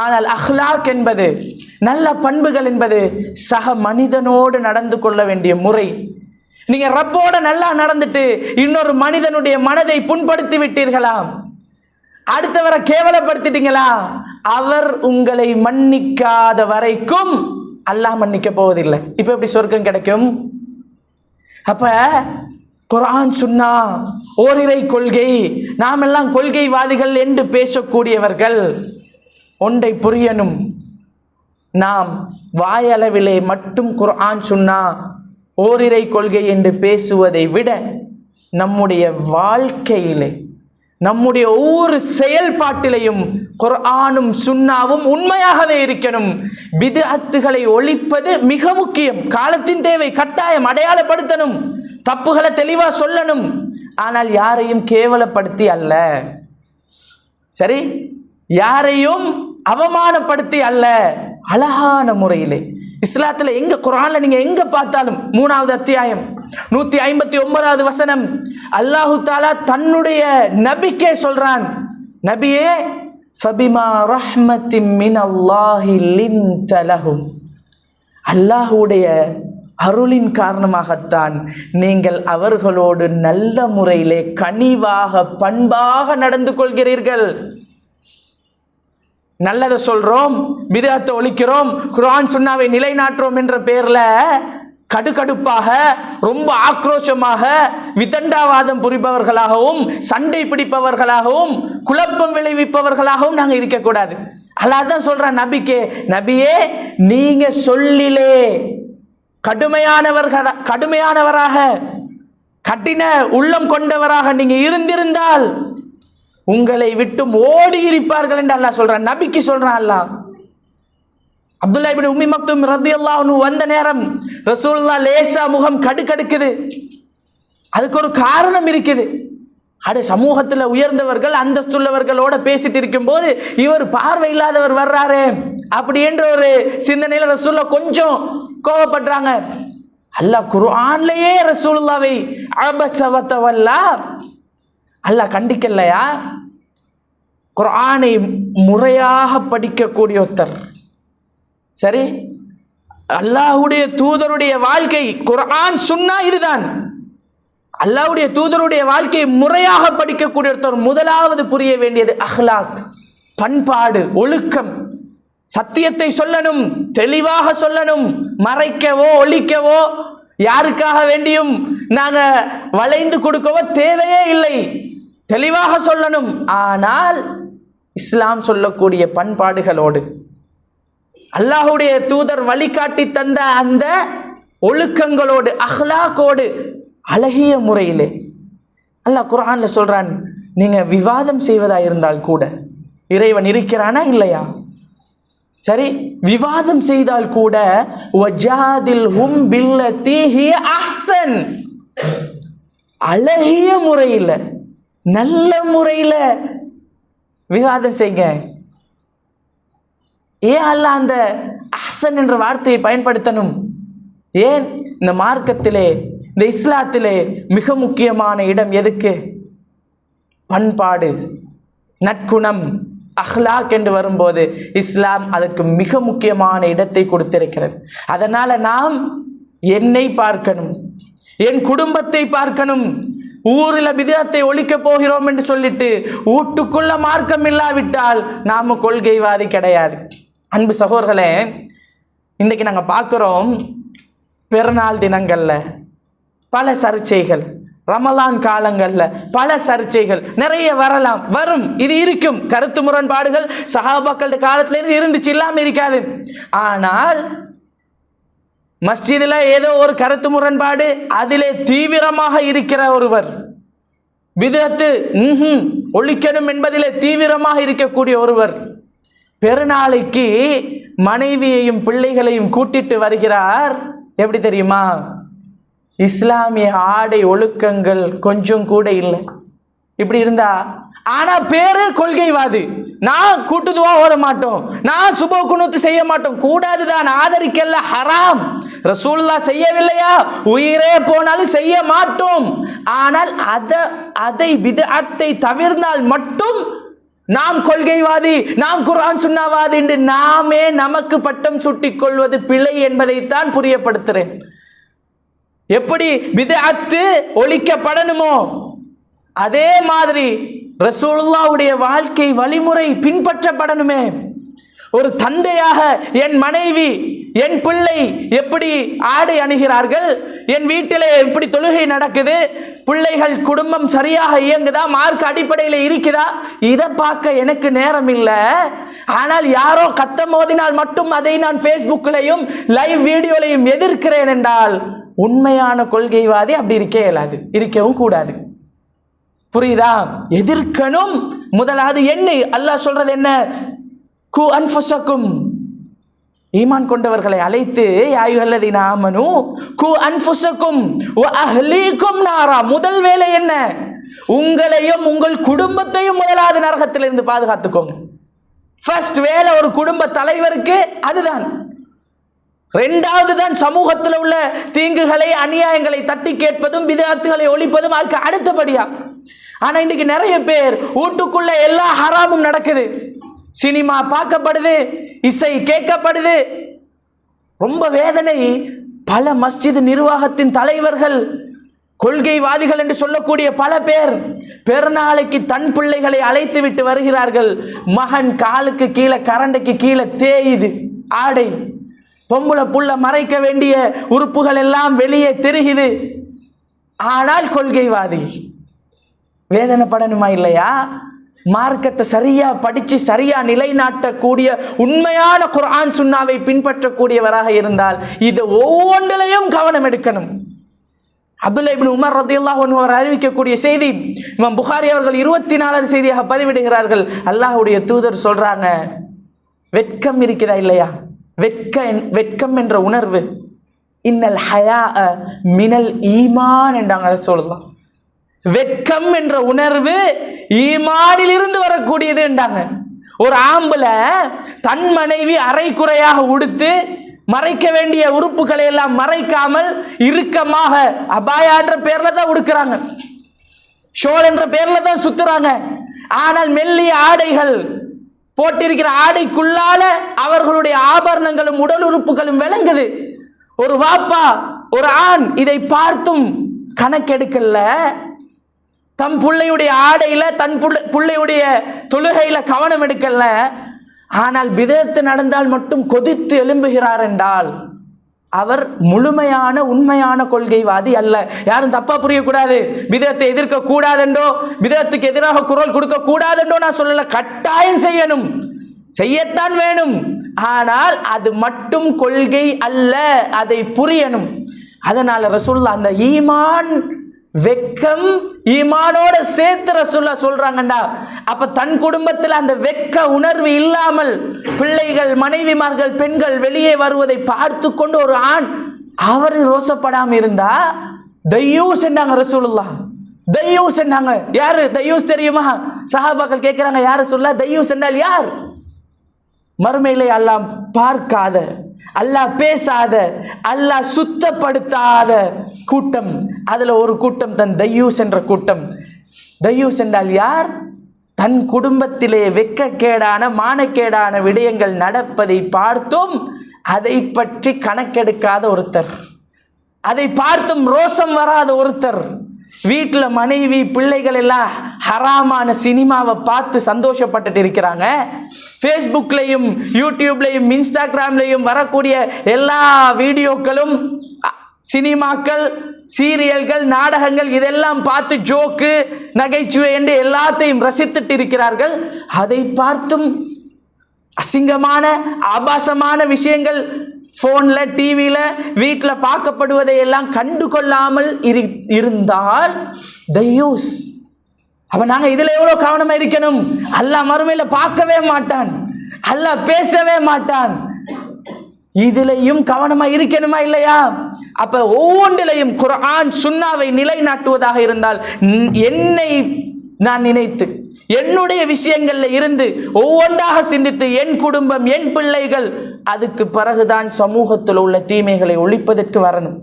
ஆனால் அஹ்லாக் என்பது, நல்ல பண்புகள் என்பது சக மனிதனோடு நடந்து கொள்ள வேண்டிய முறை. நீங்க ரப்போட நல்லா நடந்துட்டு இன்னொரு மனிதனுடைய மனதை புண்படுத்தி விட்டீர்களா, அடுத்தவரை கேவலப்படுத்திட்டீங்களா, அவர் உங்களை மன்னிக்காத வரைக்கும் அல்லாஹ் மன்னிக்க போவதில்லை. இப்ப எப்படி சொர்க்கம் கிடைக்கும்? அப்ப குர்ஆன் சுன்னா, ஓரிரை கொள்கை, நாம் எல்லாம் கொள்கைவாதிகள் என்று பேசக்கூடியவர்கள் ஒன்றை புரியணும். நாம் வாயளவிலே மட்டும் குர்ஆன் சுன்னா ஓரிரை கொள்கை என்று பேசுவதை விட நம்முடைய வாழ்க்கையிலே, நம்முடைய ஒவ்வொரு செயல்பாட்டிலையும் குர்ஆனும் சுன்னாவும் உண்மையாகவே இருக்கணும். பித்அத்துகளை ஒழிப்பது மிக முக்கியம், காலத்தின் தேவை, கட்டாயம். அடையாளப்படுத்தணும், தப்புகளை தெளிவா சொல்லணும், ஆனால் யாரையும் கேவலப்படுத்தி அல்ல. சரி, யாரையும் அவமானப்படுத்தி அல்ல, அழகான முறையிலே. இஸ்லாத்துல எங்க, குர்ஆன்ல நீங்க எங்க பார்த்தாலும் 3வது அத்தியாயம் 159வது வசனம், அல்லாஹு தஆலா தன்னுடைய நபிக்கே சொல்றான், நபியே ஃபபிமா ரஹ்மத்தின் மினல்லாஹி லின்த லஹும், அல்லாஹ்வுடைய அருளின் காரணமாகத்தான் நீங்கள் அவர்களோடு நல்ல முறையிலே கனிவாக பண்பாக நடந்து கொள்கிறீர்கள். நல்லதை சொல்றோம், பித்அத்தை ஒழிக்கிறோம், குர்ஆன் சுன்னாவை நிலைநாட்டுறோம் என்ற பெயர்ல கடுகடுப்பாக, ரொம்ப ஆக்ரோஷமாக, விதண்டாவாதம் புரிபவர்களாகவும், சண்டை பிடிப்பவர்களாகவும், குழப்பம் விளைவிப்பவர்களாகவும் நாங்கள் இருக்கக்கூடாது. அல்லாஹ் தான் சொல்றான் நபிக்கே, நபியே நீங்க சொல்லிலே கடுமையானவராக, கட்டின உள்ளம் கொண்டவராக நீங்க இருந்திருந்தால் உங்களை விட்டு ஓடி இருப்பார்கள் என்று அல்லாஹ் சொல்றான், நபிக்கு சொல்றான் அல்லாஹ். அப்துல்லா இப்னு உம்மி மக்தூம் ரலியல்லாஹு அன்ஹு வந்த நேரம் ரசூலுல்லாஹ் லேசா முகம் கடுக்கடுக்குது. அதுக்கு ஒரு காரணம் இருக்குது. சமூகத்தில் உயர்ந்தவர்கள், அந்தஸ்துள்ளவர்களோட பேசிட்டு இருக்கும் போது இவர் பார்வை இல்லாதவர் வர்றாரு அப்படி என்ற ஒரு சிந்தனையில ரசூலுல்லாஹ் கொஞ்சம் கோபப்படுறாங்க. அல்லாஹ் குர்ஆன்லயே ரசூலுல்லாஹ்வை அபஸ வ தவல்லா அல்லாஹ் கண்டிக்கலையா? குர்ஆனை முறையாக படிக்கக்கூடிய ஒருத்தர், சரி, அல்லாஹ்வுடைய தூதருடைய வாழ்க்கை, குர்ஆன் சுன்னா இதுதான். அல்லாஹ்வுடைய தூதருடைய வாழ்க்கையை முறையாக படிக்கக்கூடிய ஒருத்தர் முதலாவது புரிய வேண்டியது அஹ்லாக், பண்பாடு, ஒழுக்கம். சத்தியத்தை சொல்லணும், தெளிவாக சொல்லணும், மறைக்கவோ ஒழிக்கவோ யாருக்காக வேண்டியும் நாங்க வளைந்து கொடுக்கவோ தேவையே இல்லை, தெளிவாக சொல்லணும். ஆனால் இஸ்லாம் சொல்லக்கூடிய பண்பாடுகளோடு, அல்லாஹ்வுடைய தூதர் வழிகாட்டி தந்த அந்த ஒழுக்கங்களோடு, அஹ்லாக்கோடு, அழகிய முறையிலே. அல்லாஹ் குர்ஆன்ல சொல்றான், நீங்க விவாதம் செய்வதா இருந்தால் கூட இறைவன் இருக்கிறானா இல்லையா? சரி, விவாதம் செய்தால் கூட வஜாதில்ஹும் பில்லதி ஹிய அஹ்சன், அழகிய முறையில் நல்ல முறையில் விவாதம் செய்யுங்க. ஏன் அல்லாஹ் அந்த அஹ்சன் என்ற வார்த்தையை பயன்படுத்தணும்? ஏன் இந்த மார்க்கத்திலே, இந்த இஸ்லாத்திலே மிக முக்கியமான இடம் எதுக்கு? பண்பாடு, நற்குணம், அஹ்லாக் என்று வரும்போது இஸ்லாம் அதற்கு மிக முக்கியமான இடத்தை கொடுத்திருக்கிறது. அதனால நாம் என்னை பார்க்கணும், என் குடும்பத்தை பார்க்கணும். ஊரில் பிதஅத்தை ஒழிக்க போகிறோம் என்று சொல்லிட்டு வீட்டுக்குள்ள மார்க்கம் இல்லாவிட்டால் நாம கொள்கைவாதி கிடையாது. அன்பு சகோதரர்களே, இன்றைக்கி நாங்கள் பார்க்குறோம், பெருநாள் தினங்களில் பல சர்ச்சைகள், ரமலான் காலங்களில் பல சர்ச்சைகள் நிறைய வரும். இது இருக்கும், கருத்து முரண்பாடுகள் சஹாபாக்கள் காலத்திலேருந்து இருந்துச்சு, இல்லாமல் இருக்காது. ஆனால் மஸ்ஜிதில் ஏதோ ஒரு கருத்து முரண்பாடு, அதிலே தீவிரமாக இருக்கிற ஒருவர், பிதஅத்து ஒழிக்கணும் என்பதிலே தீவிரமாக இருக்கக்கூடிய ஒருவர், பெருநாளைக்கு மனைவியையும் பிள்ளைகளையும் கூட்டிட்டு வருகிறார். எப்படி தெரியுமா? இஸ்லாமிய ஆடை ஒழுக்கங்கள் கொஞ்சம் கூட இல்லை. இப்படி இருந்தா, ஆனா பேரு கொள்கைவாதி. நான் கூட்டுதுவா ஓத மாட்டோம், நான் சுப குனூத் செய்ய மாட்டோம், கூடாதுதான், ஆதரிக்கல, ஹராம், ரசூலுல்லாஹ் செய்யவில்லையா, உயிரே போனாலும் செய்ய மாட்டோம். ஆனால் அதை பிதஅத்தை தவிர்த்தால் மட்டும் நாம் கொள்கைவாதி, நாம் குர்ஆன் சுன்னாவாதி என்று நாமே நமக்கு பட்டம் சூட்டிக் கொள்வது பிழை என்பதைத்தான் புரியப்படுத்துகிறேன். எப்படி பிதஅத்து ஒழிக்கப்படணுமோ அதே மாதிரி ரசூலுல்லாஹ்வுடைய வாழ்க்கை வழிமுறை பின்பற்றப்படணுமே. ஒரு தந்தையாக என் மனைவி, என் பிள்ளை எப்படி ஆடை அணுகிறார்கள், என் வீட்டிலே எப்படி தொழுகை நடக்குது, பிள்ளைகள் குடும்பம் சரியாக இயங்குதா, மார்க் அடிப்படையில் இருக்குதா, இதை பார்க்க எனக்கு நேரம் இல்லை. ஆனால் யாரோ கத்த மோதினால் மட்டும் அதை நான் ஃபேஸ்புக்கிலையும் லைவ் வீடியோலையும் எதிர்க்கிறேன் என்றால் உண்மையான கொள்கைவாதி அப்படி இருக்க இயலாது, இருக்கவும் கூடாது. புரியுதா? எதிர்க்கணும். முதலாவது என்ன அல்லாஹ் சொல்றது என்ன? கு அன்ஃபுஸக்கும், ஈமான் கொண்டவர்களை அழைத்து யா அய்யுஹல்லதீன ஆமனூ கு அன்ஃபுஸக்கும் வ அஹ்லீக்கும் நாரா. முதல் வேலை என்ன? உங்களையும் உங்கள் குடும்பத்தையும் முதலாவது நரகத்திலிருந்து பாதுகாத்துக்கோங்க. ஃபர்ஸ்ட் வேலை ஒரு குடும்ப தலைவருக்கு அதுதான். ரெண்டாவது தான் சமூகத்தில் உள்ள தீங்குகளை, அநியாயங்களை தட்டி கேட்பதும் பிதஅத்துகளை ஒழிப்பதும் அதுக்கு அடுத்தபடியா. ஆனா இன்னைக்கு நிறைய பேர் வீட்டுக்குள்ள எல்லா ஹராமும் நடக்குது, சினிமா பார்க்கப்படுது, இசை கேட்கப்படுது. ரொம்ப வேதனை. பல மஸ்ஜித் நிர்வாகத்தின் தலைவர்கள், கொள்கைவாதிகள் என்று சொல்லக்கூடிய பல பேர் பெருநாளைக்கு தன் பிள்ளைகளை அழைத்து விட்டு வருகிறார்கள். மகன் காலுக்கு கீழே, கரண்டைக்கு கீழே தேயுது ஆடை, பொம்பளை புள்ள மறைக்க வேண்டிய உறுப்புகள் எல்லாம் வெளியே தெரியுது. ஆனால் கொள்கைவாதி. வேதனைப்படணுமா இல்லையா? மார்க்கத்தை சரியா படிச்சு சரியா நிலைநாட்டக்கூடிய உண்மையான குர்ஆன் சுன்னாவை பின்பற்றக்கூடியவராக இருந்தால் இது ஒவ்வொன்றிலையும் கவனம் எடுக்கணும். அப்துல்லாஹ் இப்னு உமர் ரலியல்லாஹு அன்ஹு அவர் அறிவிக்கக்கூடிய செய்தி இமாம் புகாரி அவர்கள் 24வது செய்தியாக பதிவிடுகிறார்கள். அல்லாஹ்வுடைய தூதர் சொல்றாங்க, வெட்கம் இருக்குதா இல்லையா? வெட்கம் என்ற உணர்வு, இன்னல் ஹயா மினல் ஈமான் என்றாங்க ரசூலுல்லாஹ். வெட்கம் என்ற உணர்வு ஈமானில் இருந்து வரக்கூடியது என்றாங்க. ஒரு ஆம்பளை தன் மனைவி அரைக்குறையாக உடுத்து மறைக்க வேண்டிய உறுப்புகளை எல்லாம் மறைக்காமல் இறுக்கமாக அபாயா என்ற பேர்ல தான் உடுக்கிறாங்க, ஷோல் என்ற பேர்ல தான் சுத்துறாங்க. ஆனால் மெல்லிய ஆடைகள் போட்டிருக்கிற ஆடைக்குள்ளால அவர்களுடைய ஆபரணங்களும் உடல் உறுப்புகளும் விளங்குது. ஒரு வாப்பா, ஒரு ஆண் இதை பார்த்தும் கணக்கெடுக்கல, தம் பிள்ளையுடைய ஆடையில, தன் பிள்ளையுடைய தொழுகையில கவனம் எடுக்கல. ஆனால் பிதஅத்து நடந்தால் மட்டும் கொதித்து எழும்புகிறார் என்றால் அவர் முழுமையான உண்மையான கொள்கைவாதி அல்ல. யாரும் தப்பா புரியக்கூடாது. பிதஅத்தை எதிர்க்க கூடாதென்றோ, பிதஅத்துக்கு எதிராக குரல் கொடுக்க கூடாதென்றோ நான் சொல்லல. கட்டாயம் செய்யணும், செய்யத்தான் வேணும். ஆனால் அது மட்டும் கொள்கை அல்ல, அதை புரியணும். அதனால ரசூலுல்லாஹ் அந்த ஈமான், வெட்கம் ஈமானோட சேர்த்து ரசூலுல்லாஹ் சொல்றாங்கடா. அப்ப தன் குடும்பத்தில் அந்த வெட்க உணர்வு இல்லாமல் பிள்ளைகள், மனைவிமார்கள், பெண்கள் வெளியே வருவதை பார்த்து கொண்டு ஒரு ஆண் அவர் ரோசப்படாம இருந்தா தையூஸ் என்றாங்க ரசூலுல்லாஹ். தையூஸ் என்றாங்க. யாரு தையூஸ் தெரியுமா? சஹாபாக்கள் கேட்கிறாங்க, யார் ரசூலுல்லாஹ், தையூஸ் என்றால் யார்? மறுமையிலே அல்லாஹ் பார்க்காத, அல்லாஹ் பேசாத, அல்லாஹ் சுத்தப்படுத்தாத கூட்டம், அதுல ஒரு கூட்டம் தன் தையூஸ் என்ற கூட்டம். தையூஸ் என்றால் யார்? தன் குடும்பத்திலே வெட்கக்கேடான மானக்கேடான விடயங்கள் நடப்பதை பார்த்தும் அதை பற்றி கணக்கெடுக்காத ஒருத்தர், அதை பார்த்தும் ரோசம் வராத ஒருத்தர், வீட்டில் மனைவி பிள்ளைகள் எல்லாம் ஹராமான சினிமாவை பார்த்து சந்தோஷப்பட்டுட்டு இருக்கிறாங்க. ஃபேஸ்புக்லையும் யூடியூப்லையும் இன்ஸ்டாகிராம்லையும் வரக்கூடிய எல்லா வீடியோக்களும் சினிமாக்கள், சீரியல்கள், நாடகங்கள் இதெல்லாம் பார்த்து ஜோக்கு நகைச்சுவை என்று எல்லாத்தையும் ரசித்துட்டு இருக்கிறார்கள். அதை பார்த்தும் அசிங்கமான ஆபாசமான விஷயங்கள் போன்ல, டிவியில, வீட்டில் பார்க்கப்படுவதை எல்லாம் கண்டு கொள்ளாமல் இருந்தால் தையூஸ். அப்ப நாங்க இதுல எவ்வளவு கவனமா இருக்கணும். அல்லாஹ் மறுமையில பார்க்கவே மாட்டான், அல்லாஹ் பேசவே மாட்டான். இதுலையும் கவனமா இருக்கணுமா இல்லையா? அப்ப ஒவ்வொன்றிலையும் குர்ஆன் சுன்னாவை நிலைநாட்டுவதாக இருந்தால், என்னை நான் நினைத்து என்னுடைய விஷயங்கள்ல இருந்து ஒவ்வொன்றாக சிந்தித்து, என் குடும்பம், என் பிள்ளைகள், அதுக்கு பிறகுதான் சமூகத்தில் உள்ள தீமைகளை ஒழிப்பதற்கு வரணும்.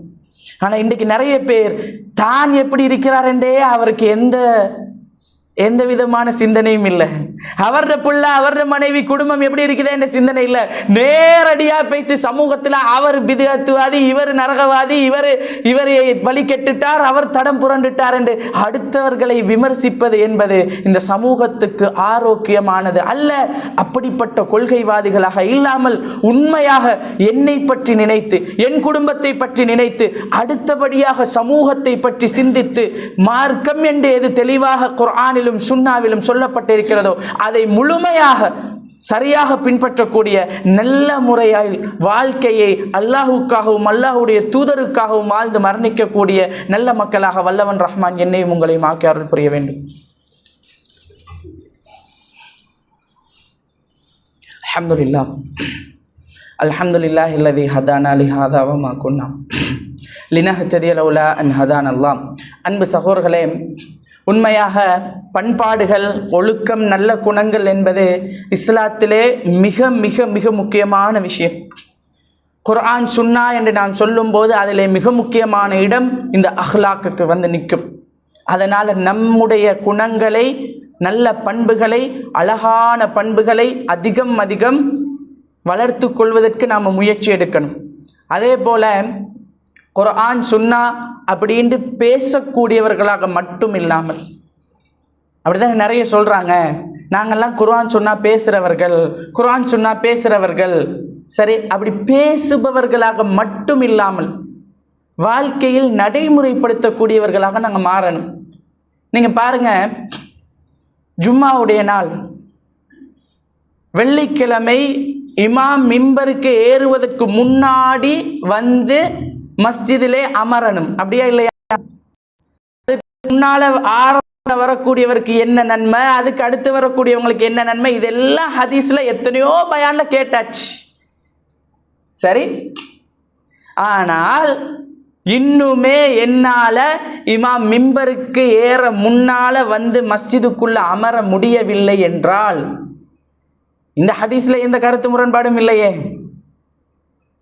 ஆனா இன்றைக்கு நிறைய பேர் தான் எப்படி இருக்கிறார் என்றே அவருக்கு எந்த விதமான சிந்தனையும் இல்லை. அவருடைய பிள்ளை, அவருடைய மனைவி, குடும்பம் எப்படி இருக்குது என்ற சிந்தனை இல்லை. நேரடியா பேச்சு சமூகத்தில் அவர் பிதுஅத்துவாதி, இவர் நரகவாதி, இவர் வழி கெட்டுட்டார், அவர் தடம் புரண்டுட்டார் என்று அடுத்தவர்களை விமர்சிப்பது என்பது இந்த சமூகத்துக்கு ஆரோக்கியமானது அல்ல. அப்படிப்பட்ட கொள்கைவாதிகளாக இல்லாமல் உண்மையாக என்னை பற்றி நினைத்து, என் குடும்பத்தை பற்றி நினைத்து, அடுத்தபடியாக சமூகத்தை பற்றி சிந்தித்து, மார்க்கம் என்று எது தெளிவாக குர்ஆனில் சுன்னாவிலும் சொல்லப்பட்டிருக்கிறதோ அதை முழுமையாக சரியாக பின்பற்றக்கூடிய நல்ல முறையில் வாழ்க்கையை அல்லாஹுக்காகவும் அல்லாஹுடைய தூதருக்காகவும் வாழ்ந்து மரணிக்கக்கூடிய நல்ல மக்களாக வல்லவன் ரஹ்மான் என்னையும் உங்களையும் ஆக்கி அருள் புரிய வேண்டும். அல்ஹம்துலில்லாஹ் அல்ஹம்துலில்லாஹி அல்லதி ஹதானா லிஹாதா வமா குன்னா லினஹ்ததிய லௌலா அன் ஹதானல்லாஹ். அன்பு சகோதரர்களே, உண்மையாக பண்பாடுகள், ஒழுக்கம், நல்ல குணங்கள் என்பது இஸ்லாத்திலே மிக மிக மிக முக்கியமான விஷயம். குர்ஆன் சுன்னா என்று நான் சொல்லும்போது அதிலே மிக முக்கியமான இடம் இந்த அஹ்லாக்குக்கு வந்து நிற்கும். அதனால் நம்முடைய குணங்களை, நல்ல பண்புகளை, அழகான பண்புகளை அதிகம் அதிகம் வளர்த்து கொள்வதற்கு நாம் முயற்சி எடுக்கணும். அதே போல் குர்ஆன் சுன்னா அப்படின்ட்டு பேசக்கூடியவர்களாக மட்டும் இல்லாமல், அப்படிதான் நிறைய சொல்கிறாங்க, நாங்கள்லாம் குர்ஆன் சுன்னா பேசுகிறவர்கள், குர்ஆன் சுன்னா பேசுகிறவர்கள். சரி, அப்படி பேசுபவர்களாக மட்டும் இல்லாமல் வாழ்க்கையில் நடைமுறைப்படுத்தக்கூடியவர்களாக நாங்கள் மாறணும். நீங்கள் பாருங்கள், ஜும்மாவுடைய நாள் வெள்ளிக்கிழமை இமாம் மிம்பருக்கு ஏறுவதற்கு முன்னாடி வந்து மஸ்ஜிதிலே அமரணும், அப்படியா இல்லையா? முன்னால வரக்கூடியவருக்கு என்ன நன்மை, அதுக்கு அடுத்து வரக்கூடியவங்களுக்கு என்ன நன்மை, இதெல்லாம் ஹதீஸ்ல எத்தனையோ பயான்ல கேட்டாச்சு. சரி, ஆனால் இன்னுமே என்னால இமாம் மிம்பருக்கு ஏற முன்னால வந்து மஸ்ஜிதுக்குள்ள அமர முடியவில்லை என்றால், இந்த ஹதீஸ்ல எந்த கருத்து முரண்பாடும் இல்லையே.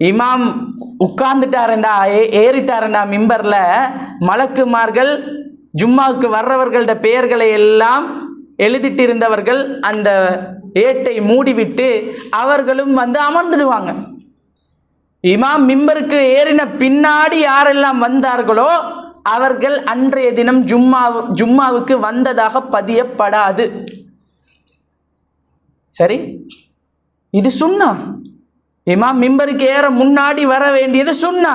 இமாம் உட்கார்ந்துட்டாருண்டா, ஏறிட்டாருண்டா மிம்பர்ல, மலக்குமார்கள் ஜும்மாவுக்கு வர்றவர்கள்ட பெயர்களை எல்லாம் எழுதிட்டு இருந்தவர்கள் அந்த ஏட்டை மூடிவிட்டு அவர்களும் வந்து அமர்ந்துடுவாங்க. இமாம் மிம்பருக்கு ஏறின பின்னாடி யாரெல்லாம் வந்தார்களோ அவர்கள் அன்றைய தினம் ஜும்மாவுக்கு வந்ததாக பதியப்படாது. சரி, இது சுன்னா. இமாம் மிம்பருக்கு ஏற முன்னாடி வர வேண்டியது சுன்னா.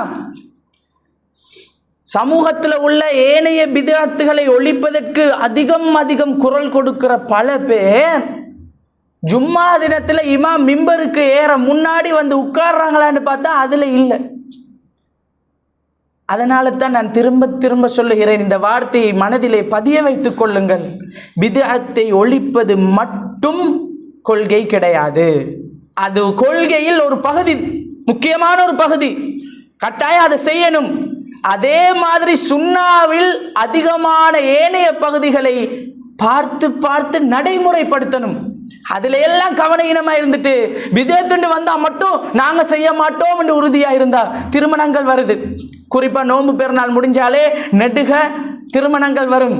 சமூகத்தில் உள்ள ஏனைய பித்அத்துகளை ஒழிப்பதற்கு அதிகம் குரல் கொடுக்கிற பல பேர் ஜும்மா தினத்தில் இமாம் மிம்பருக்கு ஏற முன்னாடி வந்து உட்கார்றாங்களான்னு பார்த்தா அதுல இல்லை. அதனால தான் நான் திரும்ப சொல்லுகிறேன், இந்த வார்த்தையை மனதிலே பதிய வைத்துக் கொள்ளுங்கள். பித்அத்தை ஒழிப்பது மட்டும் கொள்கை கிடையாது. அது கொள்கையில் ஒரு பகுதி, முக்கியமான ஒரு பகுதி. கட்டாயம் அதை செய்யணும். அதே மாதிரி சுன்னாவில் அதிகமான ஏனைய பகுதிகளை பார்த்து பார்த்து நடைமுறைப்படுத்தணும். அதுல எல்லாம் கவனீனமா இருந்துட்டு விதத்துண்டு வந்தா மட்டும் நாங்க செய்ய மாட்டோம் என்று உறுதியா இருந்தா திருமணங்கள் வருது. குறிப்பா நோன்பு பெருநாள் முடிஞ்சாலே நெடுக திருமணங்கள் வரும்.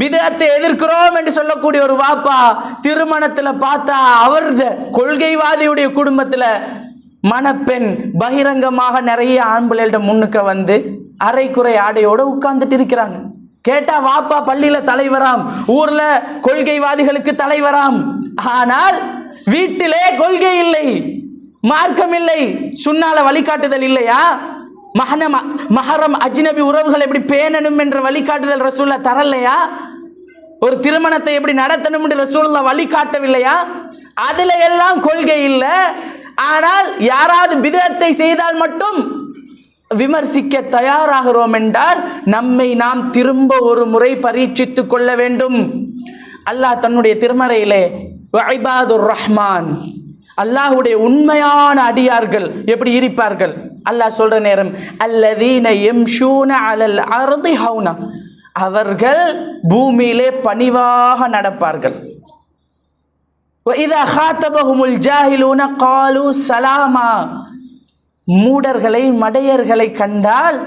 விதத்தை எதிர்க்கிறோம் என்று சொல்லக்கூடிய ஒரு வாப்பா திருமணத்துல பார்த்தா அவருடைய கொள்கைவாதியுடைய குடும்பத்துல மணப்பெண் பகிரங்கமாக நிறைய ஆண்பிள்ளைகிட்ட முன்னுக்க வந்து அரைக்குறை ஆடையோட உட்கார்ந்துட்டு இருக்கிறாங்க. கேட்டா வாப்பா பள்ளியில தலைவராம், ஊர்ல கொள்கைவாதிகளுக்கு தலைவராம். ஆனால் வீட்டிலே கொள்கை இல்லை, மார்க்கம் இல்லை, சுன்னால வழிகாட்டுதல் இல்லையா? மஹரம் அஜ்னபி உறவுகள் எப்படி பேணணும் என்ற வழிகாட்டுதல் ரசூலுல்லாஹ் தரலையா? ஒரு திருமணத்தை எப்படி நடத்தணும் என்று ரசூலுல்லாஹ் வழிகாட்டவில்லையா? அதுல எல்லாம் கொள்கை இல்லை. ஆனால் யாராவது பிதத்தை செய்தால் மட்டும் விமர்சிக்க தயாராகிறோம் என்றால் நம்மை நாம் திரும்ப ஒரு முறை பரீட்சித்துக் கொள்ள வேண்டும். அல்லாஹ் தன்னுடைய திருமறையிலே வஇபாதுர் ரஹ்மான், அல்லாஹ்வுடைய உண்மையான அடியார்கள் எப்படி இருப்பார்கள் அல்லாஹ் சொல்ற நேரம், அல்லதீன யம்ஷூன அலல் அர்தி ஹௌனா, அவர்கள் பூமியிலே பணிவாக நடப்பார்கள். وَإِذَا خَاطَبَهُمُ الْجَاهِلُونَ قَالُوا سَلَامًا, மூடர்களை மடையர்களை கண்டால்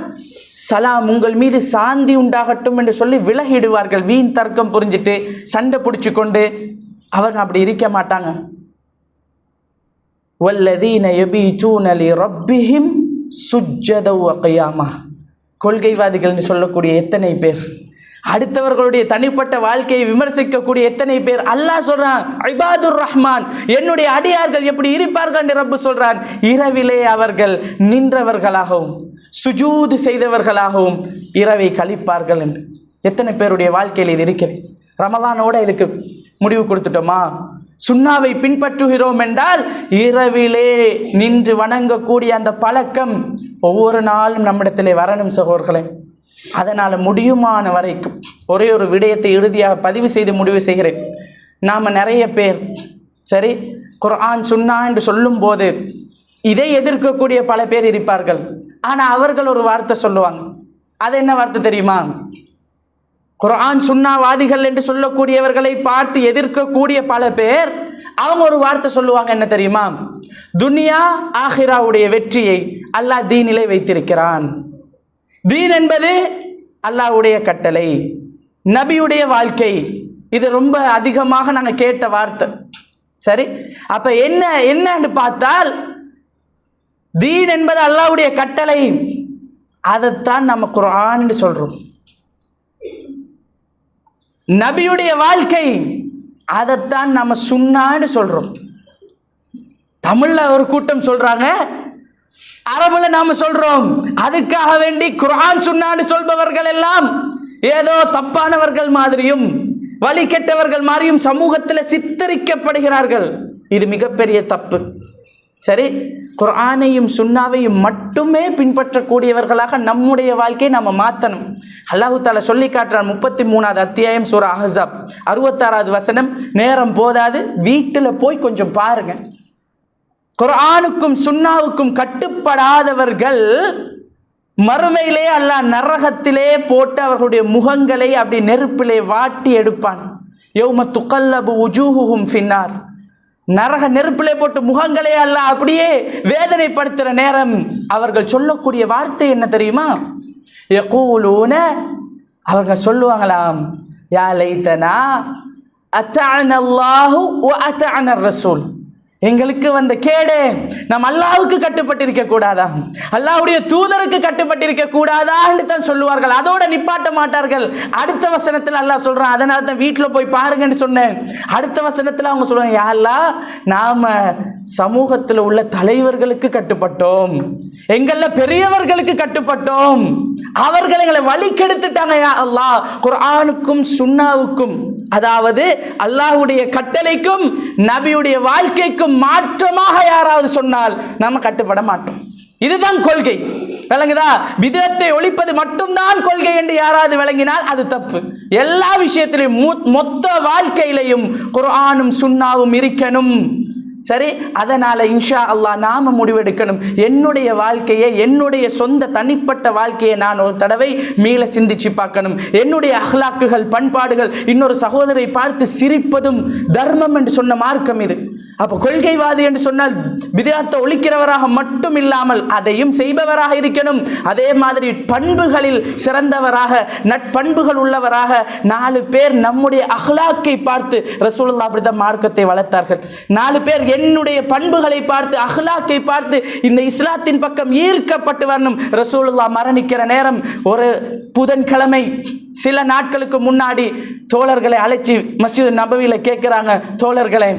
சலாம், உங்கள் மீது சாந்தி உண்டாகட்டும் என்று சொல்லி விலகிடுவார்கள். வீண் தர்க்கம் புரிஞ்சிட்டு சண்டை பிடிச்சு கொண்டு அவங்க அப்படி இருக்க மாட்டாங்க. وَالَّذِينَ يَبِيتُونَ لِرَبِّهِمْ سُجَّدًا وَقِيَامًا, கொள்கைவாதிகள் என்று சொல்லக்கூடிய எத்தனை பேர், அடுத்தவர்களுடைய தனிப்பட்ட வாழ்க்கையை விமர்சிக்கக்கூடிய எத்தனை பேர். அல்லாஹ் சொல்றான் இபாதுர் ரஹ்மான், என்னுடைய அடியார்கள் எப்படி இருப்பார்கள் என்று ரப்பு சொல்றான். இரவிலே அவர்கள் நின்றவர்களாகவும் சுஜூது செய்தவர்களாகவும் இரவை கழிப்பார்கள் என்று. எத்தனை பேருடைய வாழ்க்கையில் இது இருக்கிறது? ரமலானோட இதுக்கு முடிவு கொடுத்துட்டோமா? சுன்னாவை பின்பற்றுகிறோம் என்றால் இரவிலே நின்று வணங்கக்கூடிய அந்த பழக்கம் ஒவ்வொரு நாளும் நம்மிடத்திலே வரணும் சகோதரர்களே. அதனால் முடியுமான வரைக்கும் ஒரே ஒரு விடயத்தை இறுதியாக பதிவு செய்து முடிவு செய்கிறேன். நாம் நிறைய பேர் சரி குர்ஆன் சுன்னா என்று சொல்லும் போது இதை எதிர்க்கக்கூடிய பல பேர் இருப்பார்கள். ஆனால் அவர்கள் ஒரு வார்த்தை சொல்லுவாங்க. அது என்ன வார்த்தை தெரியுமா? குர்ஆன் சுன்னாவாதிகள் என்று சொல்லக்கூடியவர்களை பார்த்து எதிர்க்கக்கூடிய பல பேர் அவங்க ஒரு வார்த்தை சொல்லுவாங்க. என்ன தெரியுமா? துனியா ஆஹிராவுடைய வெற்றியை அல்லாஹ் தீனிலே வைத்திருக்கிறான். தீன் என்பது அல்லாஹ்வுடைய கட்டளை, நபியுடைய வாழ்க்கை. இது ரொம்ப அதிகமாக நாங்கள் கேட்ட வார்த்தை. சரி, அப்ப என்னன்னு பார்த்தால் தீன் என்பது அல்லாஹ்வுடைய கட்டளை, அதைத்தான் நம்ம குர்ஆன் சொல்றோம். நபியுடைய வாழ்க்கை, அதைத்தான் நம்ம சுன்னான்னு சொல்றோம். தமிழ்ல ஒரு கூட்டம் சொல்றாங்க, அரபுல நாம சொல்றோம். அதுக்காக வேண்டி குர்ஆன் சுன்னான்னு சொல்பவர்கள் எல்லாம் ஏதோ தப்பானவர்கள் மாதிரியும் வழி கெட்டவர்கள் மாதிரியும் சமூகத்தில் சித்தரிக்கப்படுகிறார்கள். இது மிகப்பெரிய தப்பு. சரி, குர்ஆனையும் சுன்னாவையும் மட்டுமே பின்பற்றக்கூடியவர்களாக நம்முடைய வாழ்க்கையை நம்ம மாற்றணும். அல்லாஹு தஆலா சொல்லி காட்டுறான் 33வது அத்தியாயம் சூரா அஹ்ஸாப் 66வது வசனம். நேரம் போதாது, வீட்டில் போய் கொஞ்சம் பாருங்க. குர்ஆனுக்கும் சுன்னாவுக்கும் கட்டுப்படாதவர்கள் மறுமையிலே அல்லாஹ் நரகத்திலே போட்டு அவர்களுடைய முகங்களை அப்படி நெருப்பிலே வாட்டி எடுப்பான். யௌம துகல்லபு உஜூஹுஹும் ஃபின்னார், நரக நெருப்பிலே போட்டு முகங்களே அல்லாஹ் அப்படியே வேதனைப்படுத்துகிற நேரம் அவர்கள் சொல்லக்கூடிய வார்த்தை என்ன தெரியுமா? யகூலூன, அவர்கள் சொல்லுவாங்களாம், யா லைத்தனா அத்தஅனா அல்லாஹு வ அத்தஅனா ரசூல், எங்களுக்கு வந்த கேடு, நாம் அல்லாஹ்வுக்கு கட்டுப்பட்டிருக்க கூடாதா, அல்லாஹ்வுடைய தூதருக்கு கட்டுப்பட்டிருக்க கூடாதா என்று தான் சொல்லுவார்கள். அதோட நிப்பாட்ட மாட்டார்கள். அடுத்த வசனத்தில் அல்லாஹ் சொல்றான், அதனால தான் வீட்டில் போய் பாருங்கன்னு சொன்னேன். அடுத்த வசனத்தில் அவங்க சொல்லுவாங்க, யா அல்லாஹ், நாம சமூகத்தில் உள்ள தலைவர்களுக்கு கட்டுப்பட்டோம், எங்கள பெரியவர்களுக்கு கட்டுப்பட்டோம், அவர்கள் எங்களை வழி கெடுத்துட்டாங்க. யா அல்லாஹ், குர்ஆனுக்கும் சுன்னாவுக்கும், அதாவது அல்லாஹ்வுடைய கட்டளைக்கும் நபியுடைய வாழ்க்கைக்கும் மாற்றமாக யாராவது சொன்னால் நம்ம கட்டுப்பட மாட்டோம். இதுதான் கொள்கை. விளங்குதா? பிதத்தை ஒழிப்பது மட்டும்தான் கொள்கை என்று யாராவது விளங்கினால் அது தப்பு. எல்லா விஷயத்திலும் மொத்த வாழ்க்கையிலையும் குர்ஆனும் சுன்னாவும் இருக்கணும். சரி, அதனால் இன்ஷா அல்லாஹ் நாம் முடிவெடுக்கணும். என்னுடைய வாழ்க்கையை, என்னுடைய சொந்த தனிப்பட்ட வாழ்க்கையை நான் ஒரு தடவை மீள சிந்திச்சு பார்க்கணும். என்னுடைய அஹ்லாக்குகள், பண்பாடுகள், இன்னொரு சகோதரை பார்த்து சிரிப்பதும் தர்மம் என்று சொன்ன மார்க்கம் இது. அப்போ கொள்கைவாதி என்று சொன்னால் பித்அத்தை ஒழிக்கிறவராக மட்டும் இல்லாமல் அதையும் செய்பவராக இருக்கணும். அதே மாதிரி பண்புகளில் சிறந்தவராக, நட்பண்புகள் உள்ளவராக 4 பேர் நம்முடைய அஹ்லாக்கை பார்த்து, ரசூலுல்லாஹ் அப்படிதான் மார்க்கத்தை வளர்த்தார்கள். 4 பேர் என்னுடைய பண்புகளை பார்த்து, அஹ்லாக்கை பார்த்து இந்த இஸ்லாத்தின் பக்கம் ஈர்க்கப்பட்டு வரணும். ரசூலுல்லாஹ் மரணிக்கிற நேரம் ஒரு புதன்கிழமை, சில நாட்களுக்கு முன்னாடி தோழர்களை அழைச்சி மஸ்ஜித் நபவியில கேட்கிறாங்க, தோழர்களே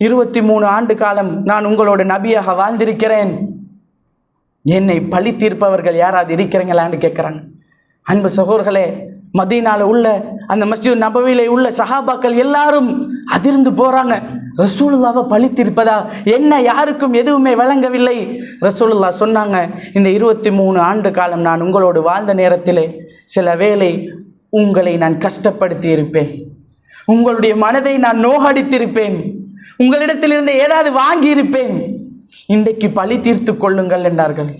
23 ஆண்டு காலம் நான் உங்களோட நபியாக வாழ்ந்திருக்கிறேன், என்னை பழி தீர்ப்பவர்கள் யாராவது இருக்கிறீங்களான்னு கேட்குறாங்க. அன்பு சகோதரர்களே, மதீனால உள்ள அந்த மஸ்ஜித் நபவியில உள்ள சஹாபாக்கள் எல்லாரும் அதிர்ந்து போறாங்க. ரசூலுல்லாவை பழி தீர்ப்பதா என்ன? யாருக்கும் எதுவுமே வழங்கவில்லை. ரசூலுல்லாஹ் சொன்னாங்க, இந்த 23 ஆண்டு காலம் நான் உங்களோடு வாழ்ந்த நேரத்திலே சில வேளை உங்களை நான் கஷ்டப்படுத்தி இருப்பேன், உங்களுடைய மனதை நான் நோகடித்திருப்பேன், உங்களிடத்திலிருந்து ஏதாவது வாங்கி இருப்பேன், இன்றைக்கு பழி தீர்த்து கொள்ளுங்கள் என்றார்கள்.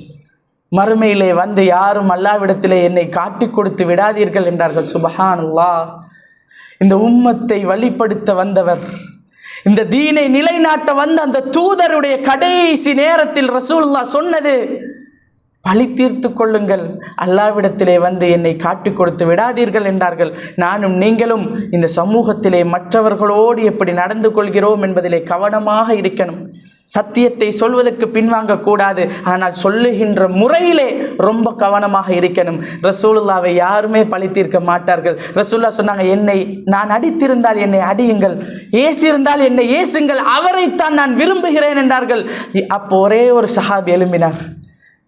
மறுமையிலே வந்து யாரும் அல்லாஹ்விடத்திலே என்னை காட்டிக் கொடுத்து விடாதீர்கள் என்றார்கள். சுப்ஹானல்லாஹ். இந்த உம்மத்தை வழிப்படுத்த வந்தவர், இந்த தீனை நிலைநாட்ட வந்த அந்த தூதருடைய கடைசி நேரத்தில் ரசூலுல்லாஹ் சொன்னது, பழி தீர்த்து கொள்ளுங்கள், அல்லாஹ்விடத்திலே வந்து என்னை காட்டிக் கொடுத்து விடாதீர்கள் என்றார்கள். நானும் நீங்களும் இந்த சமூகத்திலே மற்றவர்களோடு எப்படி நடந்து கொள்கிறோம் என்பதிலே கவனமாக இருக்கணும். சத்தியத்தை சொல்வதற்கு பின்வாங்க கூடாது, ஆனால் சொல்லுகின்ற முறையிலே ரொம்ப கவனமாக இருக்கணும். ரசூலுல்லாவை யாருமே பழி தீர்க்க மாட்டார்கள். ரசூலுல்லாஹ் சொன்னாங்க, என்னை நான் அடித்திருந்தால் என்னை அடியுங்கள், ஏசியிருந்தால் என்னை ஏசுங்கள், அவரைத்தான் நான் விரும்புகிறேன் என்றார்கள். அப்போ ஒரே ஒரு சஹாபி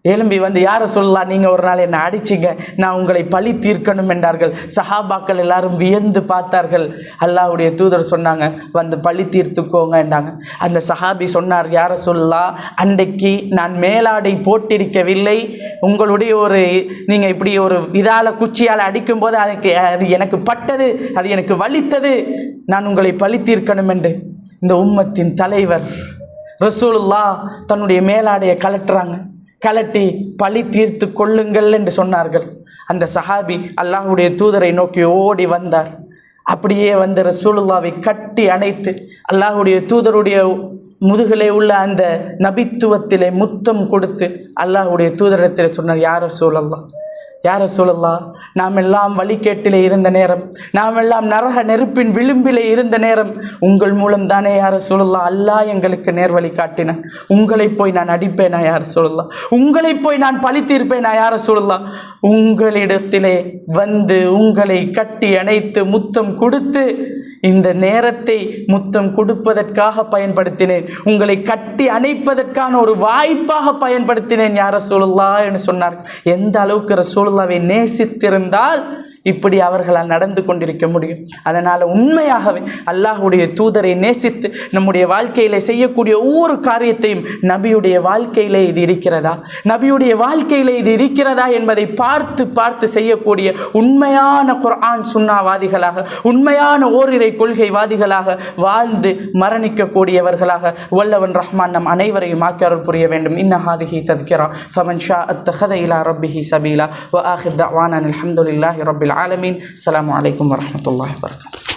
எழும்பி வந்து, யார சொல்லலாம், நீங்கள் ஒரு நாள் என்னை அடிச்சிங்க, நான் உங்களை பழி தீர்க்கணும் என்றார்கள். சஹாபாக்கள் எல்லாரும் வியந்து பார்த்தார்கள். அல்லாஹ்வுடைய தூதர் சொன்னாங்க, வந்து பழி தீர்த்துக்கோங்க என்றாங்க. அந்த சஹாபி சொன்னார், யார சொல்லலாம், அன்றைக்கு நான் மேலாடை போட்டிருக்கவில்லை, உங்களுடைய நீங்கள் இப்படி ஒரு இதால் குச்சியால் அடிக்கும்போது அது எனக்கு பட்டது, அது எனக்கு வலித்தது, நான் உங்களை பழி தீர்க்கணும் என்று. இந்த உம்மத்தின் தலைவர் ரசூலுல்லாஹ் தன்னுடைய மேலாடையை கலட்டி பழி தீர்த்து கொள்ளுங்கள் என்று சொன்னார்கள். அந்த சஹாபி அல்லாஹ்வுடைய தூதரை நோக்கி ஓடி வந்தார். அப்படியே வந்து ரசூலுல்லாவை கட்டி அணைத்து அல்லாஹ்வுடைய தூதருடைய முதுகிலே உள்ள அந்த நபித்துவத்திலே முத்தம் கொடுத்து அல்லாஹ்வுடைய தூதரிடத்தில் சொன்னார், யார் ரசூலுல்லாஹ், நாம் எல்லாம் வழிகேட்டிலே இருந்த நேரம், நாம் எல்லாம் நரக நெருப்பின் விளிம்பிலே இருந்த நேரம், உங்கள் மூலம் தானே யார் ரசூலுல்லாஹ் அல்லாஹ் எங்களுக்கு நேர்வழி காட்டினான். உங்களை போய் நான் அடிப்பேனா யார் ரசூலுல்லாஹ்? உங்களை போய் நான் பழி தீர்ப்பேனா யார் ரசூலுல்லாஹ்? உங்களிடத்திலே வந்து உங்களை கட்டி அணைத்து முத்தம் கொடுத்து இந்த நேரத்தை முத்தம் கொடுப்பதற்காக பயன்படுத்தினேன், உங்களை கட்டி அணைப்பதற்கான ஒரு வாய்ப்பாக பயன்படுத்தினேன் யார் ரசூலுல்லாஹ் என்று சொன்னார். எந்த அளவுக்கு ரசூலுல்லாவை நேசித்திருந்தால் இப்படி அவர்களால் நடந்து கொண்டிருக்க முடியும். அதனால் உண்மையாகவே அல்லாஹ்வுடைய தூதரை நேசித்து நம்முடைய வாழ்க்கையில் செய்யக்கூடிய ஒவ்வொரு காரியத்தையும் நபியுடைய வாழ்க்கையிலே இது இருக்கிறதா, நபியுடைய வாழ்க்கையிலே இது இருக்கிறதா என்பதை பார்த்து செய்யக்கூடிய உண்மையான குர்ஆன் சுன்னாவாதிகளாக, உண்மையான ஓரிரை கொள்கைவாதிகளாக வாழ்ந்து மரணிக்கக்கூடியவர்களாக வல்லவன் ரஹ்மான் நம் அனைவரையும் ஆக்கியருள் புரிய வேண்டும். இன்ன ஹாதிஹி தத்கிரா ஃபமன் ஷா அத்தஹத இலா ரப்பிஹி சபீலா வ ஆஹிர் தஅவானா அல்ஹம்துலில்லாஹி ரப்பில் ஆலமீன். அஸ்ஸலாமு அலைக்கும் வரஹ்மத்துல்லாஹி வபரகாத்துஹு.